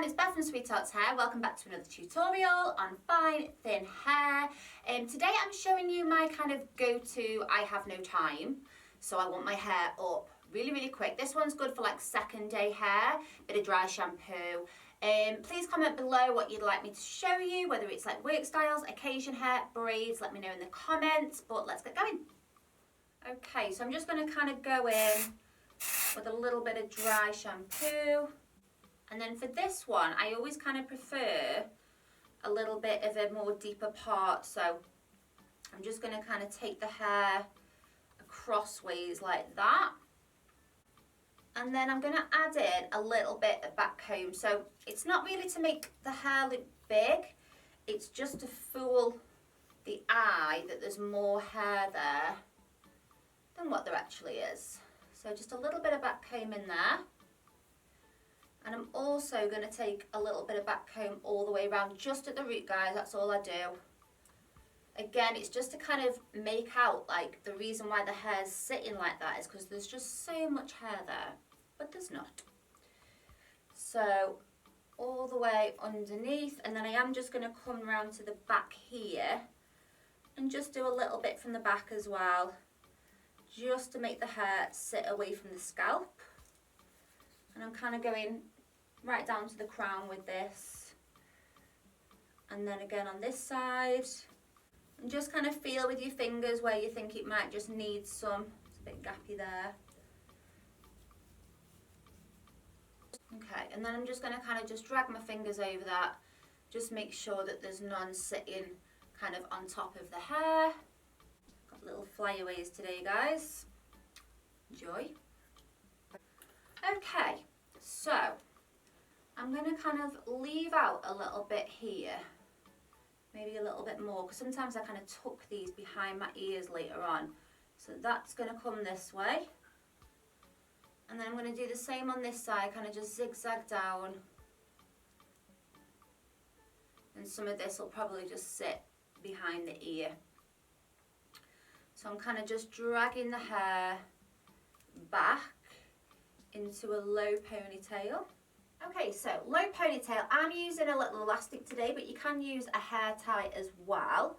everyone, it's Beth from Sweethearts Hair. Welcome back to another tutorial on fine thin hair. Today I'm showing you my kind of go-to I have no time, so I want my hair up really quick. This one's good for like second day hair, bit of dry shampoo. Please comment below what you'd like me to show you, whether it's like work styles, occasion hair, braids, let me know in the comments, but let's get going. Okay, so I'm just going to kind of go in with a little bit of dry shampoo. And then for this one, I always kind of prefer a little bit of a more deeper part. So I'm just going to kind of take the hair crossways like that. And then I'm going to add in a little bit of back comb. So it's not really to make the hair look big. It's just to fool the eye that there's more hair there than what there actually is. So just a little bit of back comb in there. And I'm also going to take a little bit of back comb all the way around, just at the root, guys. That's all I do. Again, it's just to kind of make out, like, the reason why the hair's sitting like that is because there's just so much hair there, but there's not. So all the way underneath, and then I am just going to come around to the back here and just do a little bit from the back as well, just to make the hair sit away from the scalp. And I'm kind of going right down to the crown with this. And then again on this side. And just kind of feel with your fingers where you think it might just need some. It's a bit gappy there. Okay, and then I'm just going to kind of just drag my fingers over that. Just make sure that there's none sitting kind of on top of the hair. Got little flyaways today, guys. Enjoy. Okay, so I'm going to kind of leave out a little bit here, maybe a little bit more, because sometimes I kind of tuck these behind my ears later on. So that's going to come this way. And then I'm going to do the same on this side, kind of just zigzag down. And some of this will probably just sit behind the ear. So I'm kind of just dragging the hair back into a low ponytail. Okay, so low ponytail. I'm using a little elastic today, but you can use a hair tie as well.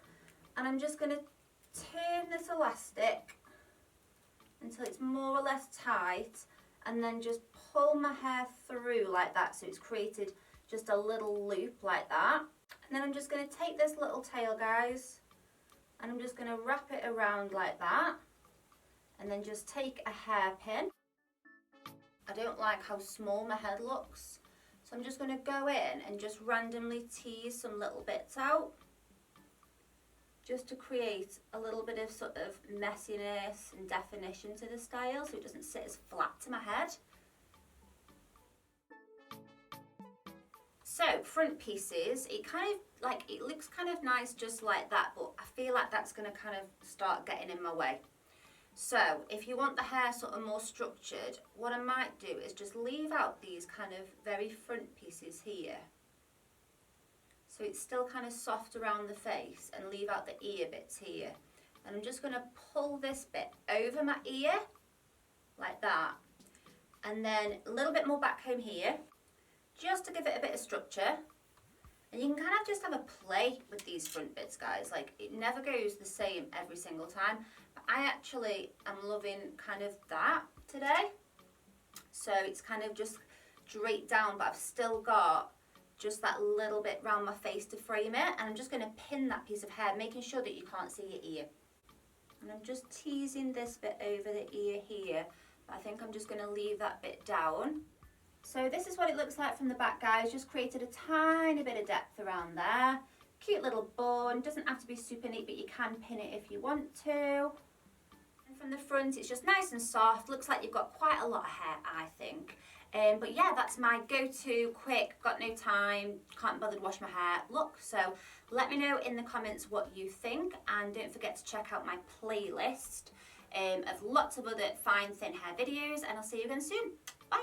And I'm just going to turn this elastic until it's more or less tight, and then just pull my hair through like that, so it's created just a little loop like that. And then I'm just going to take this little tail, guys, and I'm just going to wrap it around like that, and then just take a hairpin. I don't like how small my head looks, so I'm just going to go in and just randomly tease some little bits out, just to create a little bit of sort of messiness and definition to the style, so it doesn't sit as flat to my head. So front pieces, it kind of like, it looks kind of nice just like that, but I feel like that's going to kind of start getting in my way. So if you want the hair sort of more structured, what I might do is just leave out these kind of very front pieces here. So it's still kind of soft around the face, and leave out the ear bits here. And I'm just going to pull this bit over my ear, like that. And then a little bit more back comb here, just to give it a bit of structure. And you can kind of just have a play with these front bits, guys. Like, it never goes the same every single time. But I actually am loving kind of that today. So it's kind of just draped down, but I've still got just that little bit round my face to frame it. And I'm just going to pin that piece of hair, making sure that you can't see your ear. And I'm just teasing this bit over the ear here. But I think I'm just going to leave that bit down. So this is what it looks like from the back, guys. Just created a tiny bit of depth around there. Cute little bun. Doesn't have to be super neat, but you can pin it if you want to. And from the front, it's just nice and soft. Looks like you've got quite a lot of hair, I think. But yeah, that's my go-to quick, got no time, can't bother to wash my hair look. So let me know in the comments what you think, and don't forget to check out my playlist of lots of other fine thin hair videos, and I'll see you again soon. Bye.